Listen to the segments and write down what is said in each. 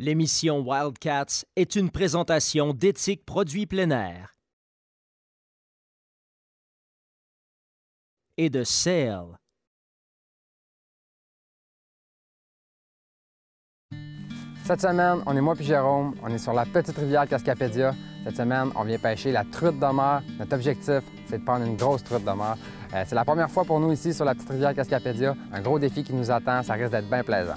L'émission Wildcats est une présentation d'Éthique Produits plein air et de Sail. Cette semaine, on est moi puis Jérôme, on est sur la petite rivière Cascapédia. Cette semaine, on vient pêcher la truite de mer. Notre objectif, c'est de prendre une grosse truite de mer. C'est la première fois pour nous ici sur la petite rivière Cascapédia. Un gros défi qui nous attend, ça risque d'être bien plaisant.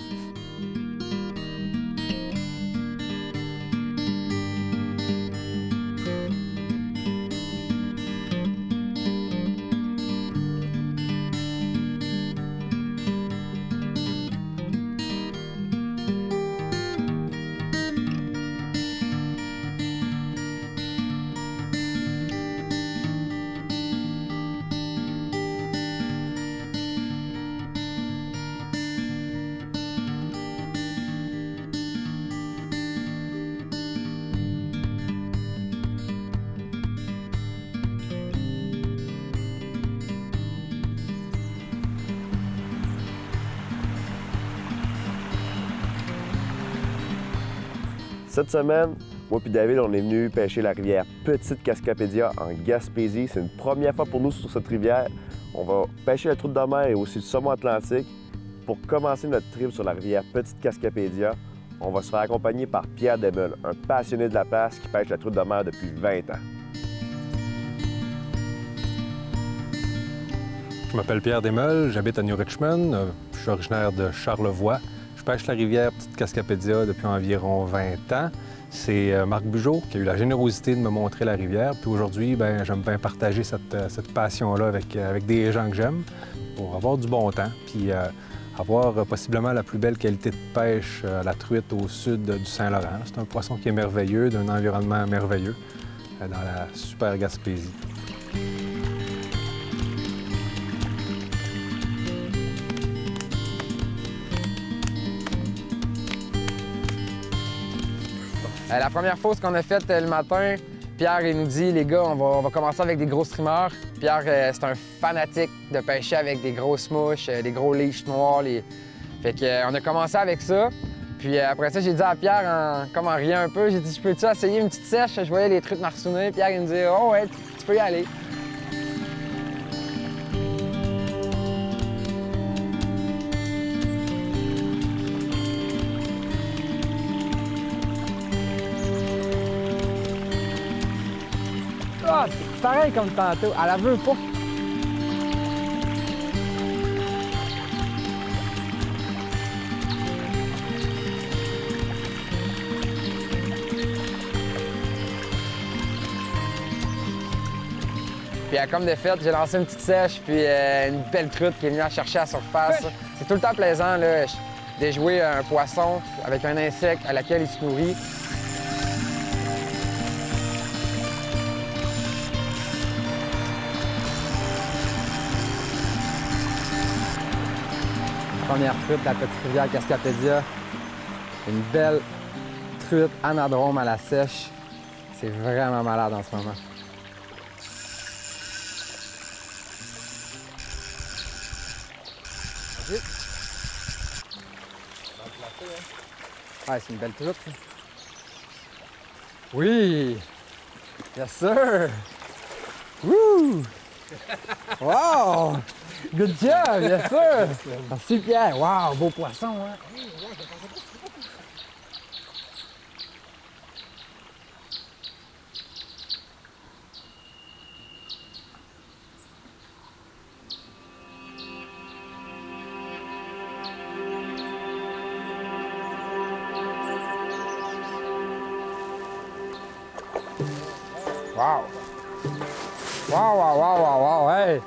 Cette semaine, moi et David, on est venu pêcher la rivière Petite Cascapédia en Gaspésie. C'est une première fois pour nous sur cette rivière. On va pêcher la truite de mer et aussi le saumon atlantique. Pour commencer notre trip sur la rivière Petite Cascapédia, on va se faire accompagner par Pierre Desmeules, un passionné de la place qui pêche la truite de mer depuis 20 ans. Je m'appelle Pierre Desmeules, j'habite à New Richmond. Je suis originaire de Charlevoix. Je pêche la rivière Petite Cascapédia depuis environ 20 ans. C'est Marc Bugeaud qui a eu la générosité de me montrer la rivière. Puis aujourd'hui, j'aime bien partager cette passion-là avec des gens que j'aime pour avoir du bon temps, puis avoir possiblement la plus belle qualité de pêche à la truite au sud du Saint-Laurent. C'est un poisson qui est merveilleux, d'un environnement merveilleux dans la super Gaspésie. La première fois, ce qu'on a fait le matin, Pierre il nous dit, les gars, on va commencer avec des gros streamers. Pierre, c'est un fanatique de pêcher avec des grosses mouches, des gros leash noirs. Fait qu'on a commencé avec ça. Puis après ça, j'ai dit à Pierre, comme en riant un peu, j'ai dit, je peux-tu essayer une petite sèche? Je voyais les truites marsouiner. Pierre, il me dit, oh ouais, tu peux y aller. Ah, c'est pareil comme tantôt, elle la veut pas. Puis comme de fait, j'ai lancé une petite sèche, puis une belle truite qui est venue la chercher à la surface. C'est tout le temps plaisant là, de déjouer un poisson avec un insecte à laquelle il se nourrit. Première truite de la petite rivière Cascapédia. Une belle truite anadrome à la sèche. C'est vraiment malade en ce moment. Ouais, c'est une belle truite. Ça. Oui! Yes, sir! Woo! Wow! Good job, yes sir! Merci Pierre! Wow, beau poisson, hein? Wow! Wow, wow, wow, wow, wow, hey!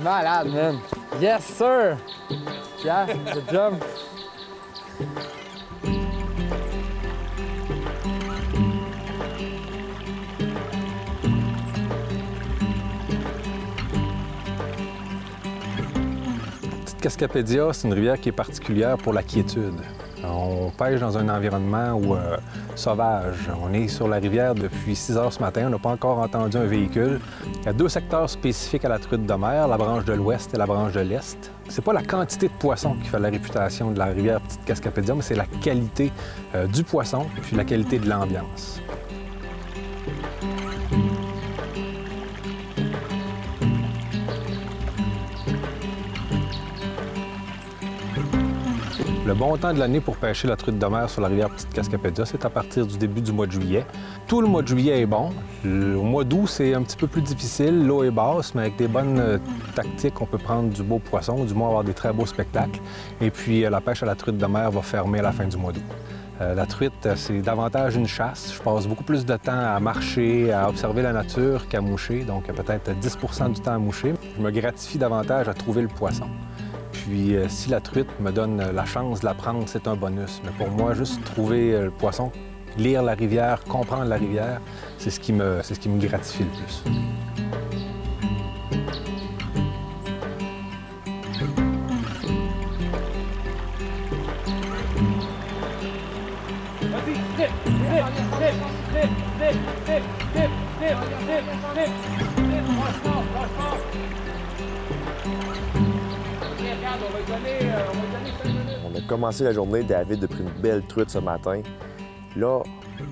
Malade, man! Yes, sir! Pierre, good job! Petite Cascapédia, c'est une rivière qui est particulière pour la quiétude. On pêche dans un environnement sauvage. On est sur la rivière depuis 6 heures ce matin. On n'a pas encore entendu un véhicule. Il y a 2 secteurs spécifiques à la truite de mer, la branche de l'ouest et la branche de l'est. C'est pas la quantité de poissons qui fait la réputation de la rivière Petite Cascapédia, mais c'est la qualité du poisson puis la qualité de l'ambiance. Le bon temps de l'année pour pêcher la truite de mer sur la rivière Petite Cascapédia, c'est à partir du début du mois de juillet. Tout le mois de juillet est bon. Au mois d'août, c'est un petit peu plus difficile. L'eau est basse, mais avec des bonnes tactiques, on peut prendre du beau poisson, du moins avoir des très beaux spectacles. Et puis, la pêche à la truite de mer va fermer à la fin du mois d'août. La truite, c'est davantage une chasse. Je passe beaucoup plus de temps à marcher, à observer la nature qu'à moucher, donc peut-être 10 du temps à moucher. Je me gratifie davantage à trouver le poisson. Puis, si la truite me donne la chance de la prendre, c'est un bonus. Mais pour moi, juste trouver le poisson, lire la rivière, comprendre la rivière, c'est ce qui me gratifie le plus. On a commencé la journée, David a pris une belle truite ce matin. Là,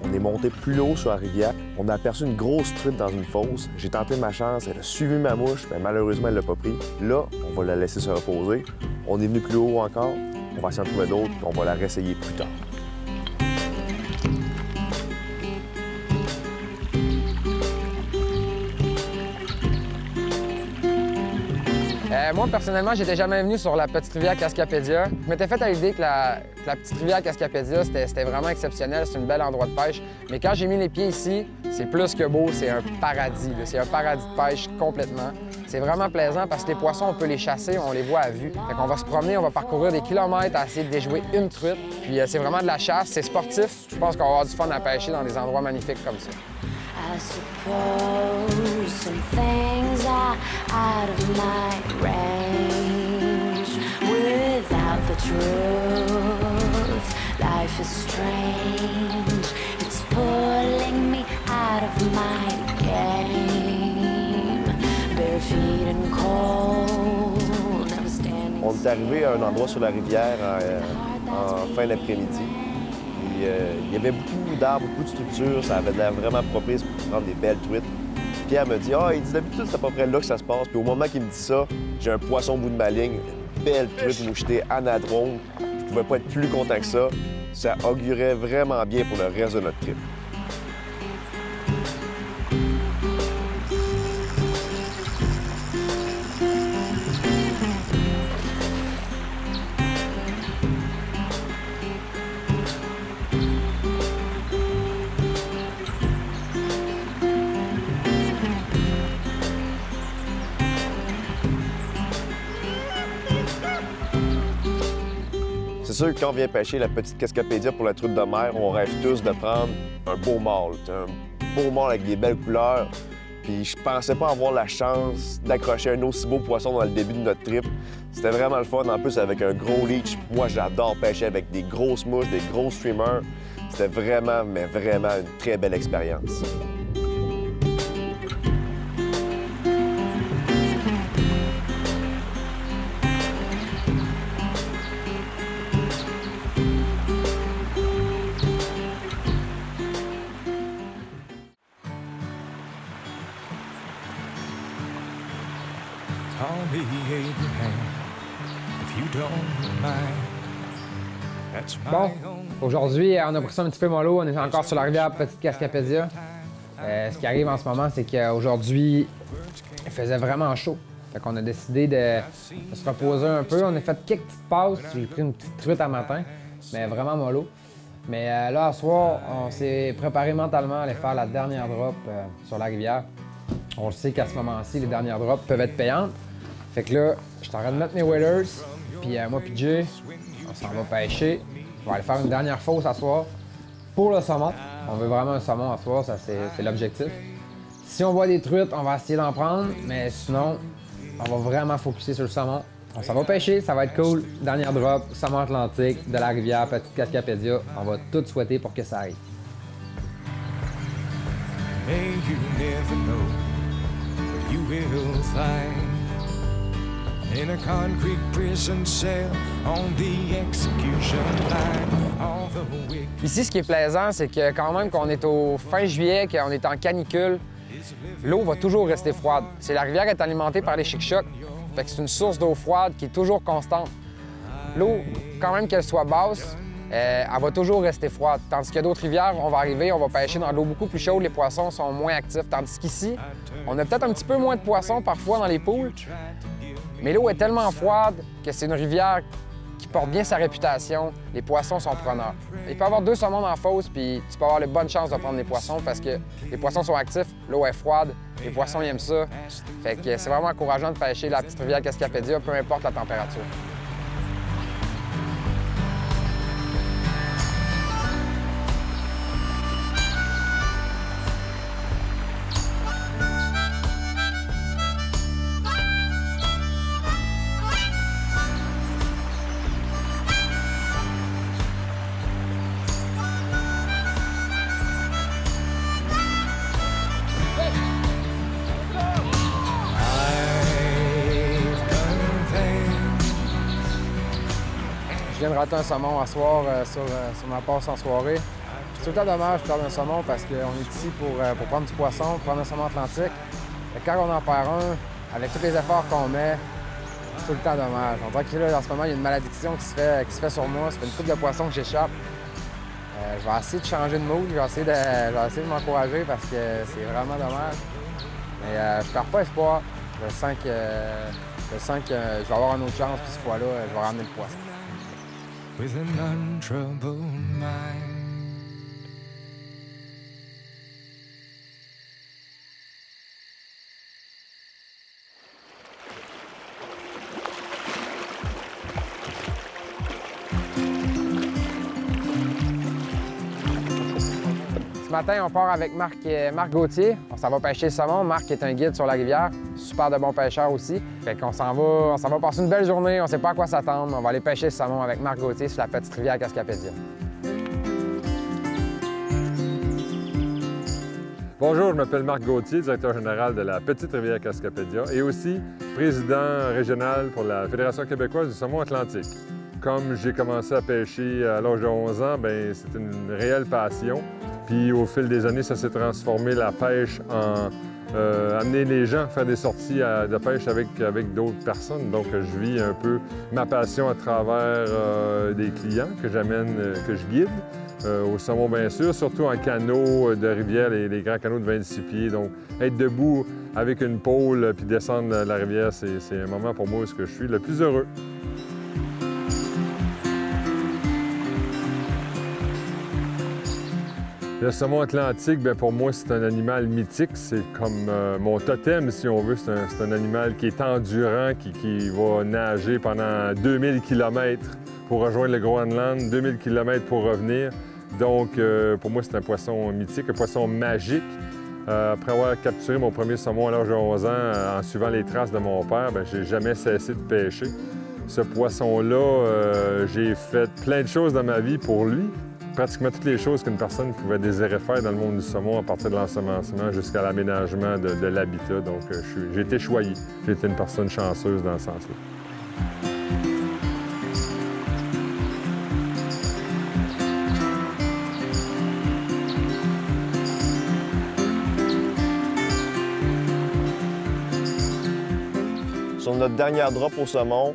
on est monté plus haut sur la rivière. On a aperçu une grosse truite dans une fosse. J'ai tenté ma chance, elle a suivi ma mouche, mais malheureusement, elle l'a pas pris. Là, on va la laisser se reposer. On est venu plus haut encore. On va s'en trouver d'autres, puis on va la réessayer plus tard. Moi, personnellement, j'étais jamais venu sur la petite rivière Cascapédia. Je m'étais fait à l'idée que la petite rivière Cascapédia, c'était vraiment exceptionnel, c'est un bel endroit de pêche. Mais quand j'ai mis les pieds ici, c'est plus que beau, c'est un paradis. C'est un paradis de pêche complètement. C'est vraiment plaisant parce que les poissons, on peut les chasser, on les voit à vue. Fait qu'on va se promener, on va parcourir des kilomètres à essayer de déjouer une truite. Puis c'est vraiment de la chasse, c'est sportif. Je pense qu'on va avoir du fun à pêcher dans des endroits magnifiques comme ça. I suppose some things are out of my range. Without the truth, life is strange. It's pulling me out of my game. Bare feet and cold, never standing. On est arrivé à un endroit sur la rivière en fin d'après-midi. Il y avait beaucoup d'arbres, beaucoup de structures, ça avait l'air vraiment propice pour prendre des belles truites. Pierre me dit « Ah, il dit d'habitude, c'est à peu près là que ça se passe. » Puis au moment qu'il me dit ça, j'ai un poisson au bout de ma ligne, une belle truite mouchetée anadrome. Je pouvais pas être plus content que ça. Ça augurait vraiment bien pour le reste de notre trip. C'est sûr que quand on vient pêcher la petite Cascapédia pour la truite de mer, on rêve tous de prendre un beau mâle. Un beau mâle avec des belles couleurs. Puis je pensais pas avoir la chance d'accrocher un aussi beau poisson dans le début de notre trip. C'était vraiment le fun, en plus avec un gros leech. Moi, j'adore pêcher avec des grosses mouches, des gros streamers. C'était vraiment, mais vraiment une très belle expérience. Bon, aujourd'hui, on a pris ça un petit peu mollo. On est encore sur la rivière Petite Cascapédia. Ce qui arrive en ce moment, c'est qu'aujourd'hui, il faisait vraiment chaud. Fait qu'on a décidé de se reposer un peu. On a fait quelques petites pauses. J'ai pris une petite truite à matin, mais vraiment mollo. Mais là, ce soir, on s'est préparé mentalement à aller faire la dernière drop sur la rivière. On le sait qu'à ce moment-ci, les dernières drops peuvent être payantes. Fait que là, je suis en train de mettre mes waders, puis moi puis Jay, on s'en va pêcher. On va aller faire une dernière fosse à soir pour le saumon. On veut vraiment un saumon à soir, ça c'est l'objectif. Si on voit des truites, on va essayer d'en prendre, mais sinon, on va vraiment focusser sur le saumon. On s'en va pêcher, ça va être cool. Dernière drop, saumon atlantique, de la rivière, petite Cascapédia. On va tout souhaiter pour que ça arrive. May you never know what you will find in a concrete prison cell on the execution line. All the wicked Ici, ce qui est plaisant, c'est que quand même qu'on est au fin juillet, qu'on est en canicule, l'eau va toujours rester froide. C'est la rivière est alimentée par les chic-chocs, fait que c'est une source d'eau froide qui est toujours constante. L'eau, quand même qu'elle soit basse, elle va toujours rester froide. Tandis qu'il y a d'autres rivières, on va arriver, on va pêcher dans de l'eau beaucoup plus chaude, les poissons sont moins actifs. Tandis qu'ici, on a peut-être un petit peu moins de poissons parfois dans les pools, mais l'eau est tellement froide que c'est une rivière qui porte bien sa réputation. Les poissons sont preneurs. Il peut y avoir 2 saumons dans la fosse, puis tu peux avoir les bonnes chances de prendre des poissons parce que les poissons sont actifs, l'eau est froide, les poissons ils aiment ça. Fait que c'est vraiment encourageant de pêcher la petite rivière Cascapédia, peu importe la température. Je viens de rater un saumon à soir sur ma passe en soirée. C'est tout le temps dommage de perdre un saumon parce qu'on est ici pour prendre du poisson, prendre un saumon atlantique. Et quand on en perd un, avec tous les efforts qu'on met, c'est tout le temps dommage. On dirait que là, en ce moment, il y a une malédiction qui se fait sur moi. Ça fait une coupe de poisson que j'échappe. Je vais essayer de changer de mood, je vais essayer de m'encourager parce que c'est vraiment dommage. Mais je perds pas espoir. Je sens que je vais avoir une autre chance, puis cette fois-là, je vais ramener le poisson. with an untroubled mind. Ce matin, on part avec Marc Gauthier. On s'en va pêcher le saumon. Marc est un guide sur la rivière, super de bon pêcheur aussi. Fait qu'on s'en va passer une belle journée, on sait pas à quoi s'attendre. On va aller pêcher le saumon avec Marc Gauthier sur la petite rivière Cascapédia. Bonjour, je m'appelle Marc Gauthier, directeur général de la Petite Rivière Cascapédia et aussi président régional pour la Fédération québécoise du saumon atlantique. Comme j'ai commencé à pêcher à l'âge de 11 ans, c'était une réelle passion. Puis au fil des années, ça s'est transformé la pêche en amener les gens à faire des sorties de pêche avec d'autres personnes. Donc je vis un peu ma passion à travers des clients que j'amène, que je guide. Au saumon, bien sûr, surtout en canot de rivière, les grands canots de 26 pieds. Donc, être debout avec une pôle puis descendre la rivière, c'est un moment pour moi où je suis le plus heureux. Le saumon atlantique, bien, pour moi, c'est un animal mythique. C'est comme mon totem, si on veut. C'est un animal qui est endurant, qui va nager pendant 2000 km pour rejoindre le Groenland, 2000 km pour revenir. Donc, pour moi, c'est un poisson mythique, un poisson magique. Après avoir capturé mon premier saumon à l'âge de 11 ans, en suivant les traces de mon père, j'ai jamais cessé de pêcher. Ce poisson-là, j'ai fait plein de choses dans ma vie pour lui. Pratiquement toutes les choses qu'une personne pouvait désirer faire dans le monde du saumon, à partir de l'ensemencement jusqu'à l'aménagement de l'habitat. Donc, j'ai été choyé. J'ai été une personne chanceuse dans ce sens-là. Sur notre dernière drop au saumon,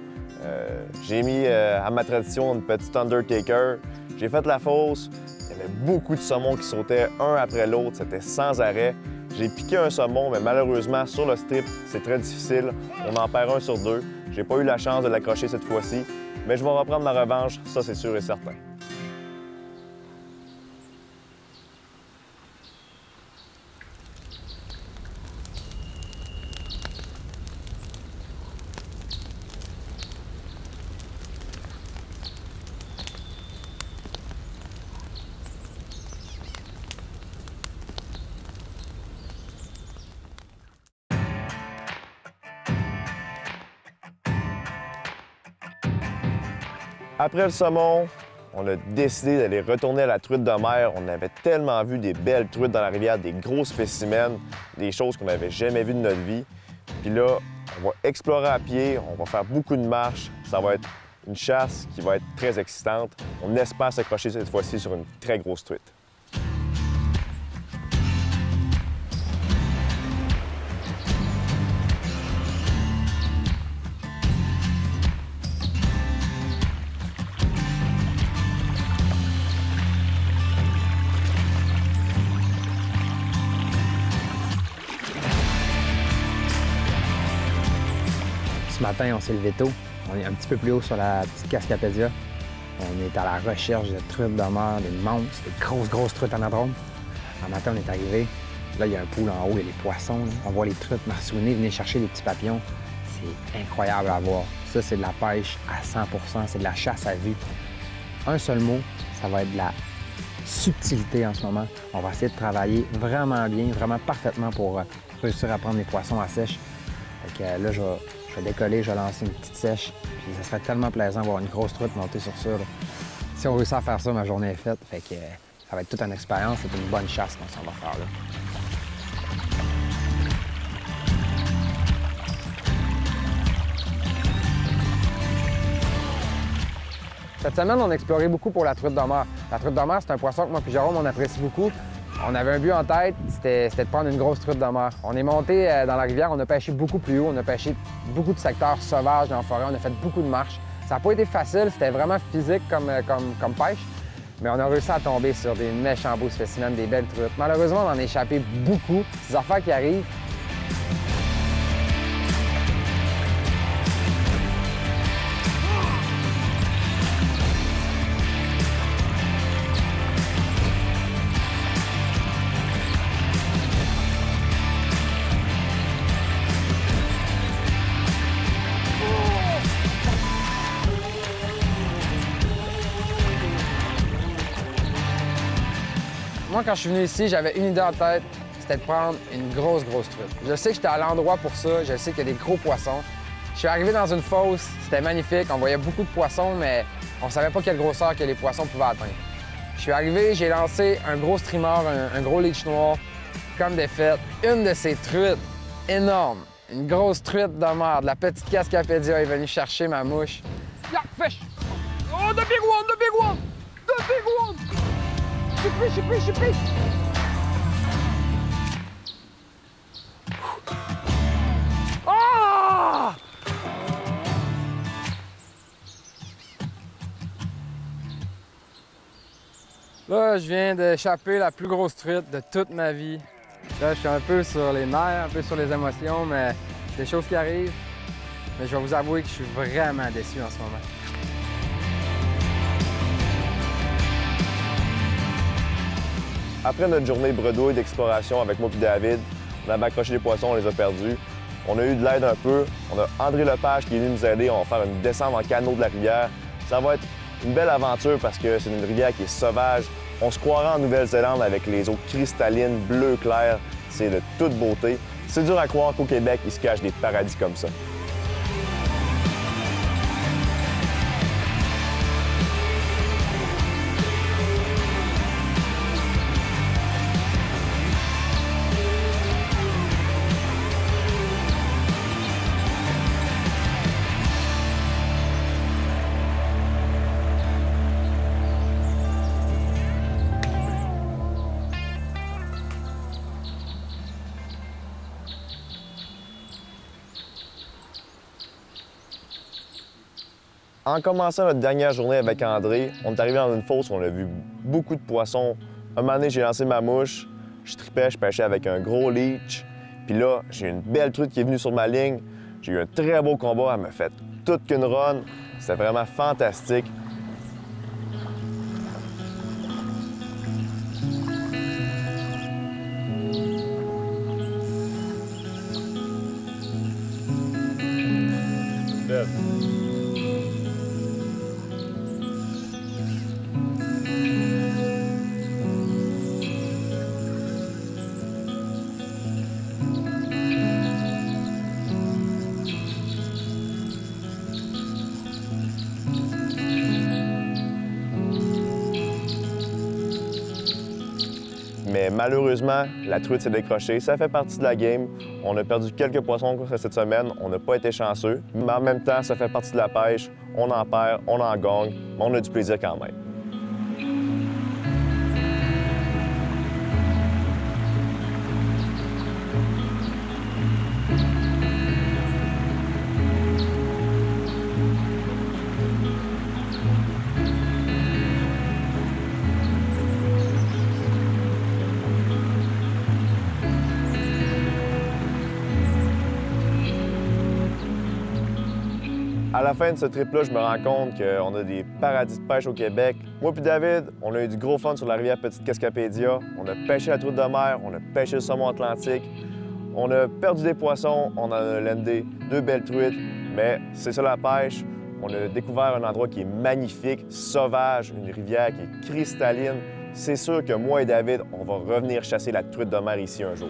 j'ai mis à ma tradition une petite Undertaker. J'ai fait la fosse, il y avait beaucoup de saumons qui sautaient un après l'autre, c'était sans arrêt. J'ai piqué un saumon, mais malheureusement, sur le strip, c'est très difficile. On en perd un sur deux. J'ai pas eu la chance de l'accrocher cette fois-ci, mais je vais reprendre ma revanche, ça c'est sûr et certain. Après le saumon, on a décidé d'aller retourner à la truite de mer. On avait tellement vu des belles truites dans la rivière, des gros spécimens, des choses qu'on n'avait jamais vues de notre vie. Puis là, on va explorer à pied, on va faire beaucoup de marches. Ça va être une chasse qui va être très excitante. On espère s'accrocher cette fois-ci sur une très grosse truite. Ce matin, on s'est levé tôt. On est un petit peu plus haut sur la petite Cascapédia. On est à la recherche de truites de mer, des monstres, des grosses truites anadromes. Un matin, on est arrivé. Là, il y a un pool en haut, il y a les poissons. Là. On voit les truites marsouiner, venir chercher les petits papillons. C'est incroyable à voir. Ça, c'est de la pêche à 100 %. C'est de la chasse à vue. Un seul mot, ça va être de la subtilité en ce moment. On va essayer de travailler vraiment bien, vraiment parfaitement pour réussir à prendre les poissons à sèche. Fait que là, je vais décoller, je vais lancer une petite sèche. Puis ça serait tellement plaisant d'avoir une grosse truite montée sur ça. Là. Si on réussit à faire ça, ma journée est faite. Fait que ça va être toute une expérience. C'est une bonne chasse qu'on s'en va faire là. Cette semaine, on a exploré beaucoup pour la truite de mer. La truite de mer, c'est un poisson que moi et Jérôme, on apprécie beaucoup. On avait un but en tête, c'était de prendre une grosse truite de mer. On est monté dans la rivière, on a pêché beaucoup plus haut, on a pêché beaucoup de secteurs sauvages dans la forêt, on a fait beaucoup de marches. Ça n'a pas été facile, c'était vraiment physique comme pêche, mais on a réussi à tomber sur des méchants beaux spécimens, des belles truites. Malheureusement, on en a échappé beaucoup. Ces affaires qui arrivent. Moi, quand je suis venu ici, j'avais une idée en tête, c'était de prendre une grosse truite. Je sais que j'étais à l'endroit pour ça, je sais qu'il y a des gros poissons. Je suis arrivé dans une fosse, c'était magnifique, on voyait beaucoup de poissons, mais on savait pas quelle grosseur que les poissons pouvaient atteindre. Je suis arrivé, j'ai lancé un gros streamer, un gros leech noir, comme des fêtes. Une de ces truites, énorme, une grosse truite de mer, de la petite Cascapédia est venue chercher ma mouche. Yeah, fish! Oh, the big one, the big one! The big one! Je suis pris! Ah! Là, je viens d'échapper la plus grosse truite de toute ma vie. Là, je suis un peu sur les nerfs, un peu sur les émotions, mais c'est des choses qui arrivent. Mais je vais vous avouer que je suis vraiment déçu en ce moment. Après notre journée bredouille d'exploration avec moi et David, on avait accroché les poissons, on les a perdus. On a eu de l'aide un peu. On a André Lepage qui est venu nous aider. On va faire une descente en canot de la rivière. Ça va être une belle aventure parce que c'est une rivière qui est sauvage. On se croirait en Nouvelle-Zélande avec les eaux cristallines, bleu clair. C'est de toute beauté. C'est dur à croire qu'au Québec, il se cache des paradis comme ça. En commençant notre dernière journée avec André, on est arrivé dans une fosse où on a vu beaucoup de poissons. Un moment donné, j'ai lancé ma mouche, je tripais, je pêchais avec un gros leech. Puis là, j'ai une belle truite qui est venue sur ma ligne. J'ai eu un très beau combat, elle m'a fait toute qu'une run. C'était vraiment fantastique. Mais malheureusement, la truite s'est décrochée. Ça fait partie de la game. On a perdu quelques poissons cette semaine. On n'a pas été chanceux. Mais en même temps, ça fait partie de la pêche. On en perd, on en gagne, mais on a du plaisir quand même. À la fin de ce trip-là, je me rends compte qu'on a des paradis de pêche au Québec. Moi puis David, on a eu du gros fun sur la rivière Petite Cascapédia. On a pêché la truite de mer, on a pêché le saumon atlantique. On a perdu des poissons, on en a landé 2 belles truites, mais c'est ça la pêche. On a découvert un endroit qui est magnifique, sauvage, une rivière qui est cristalline. C'est sûr que moi et David, on va revenir chasser la truite de mer ici un jour.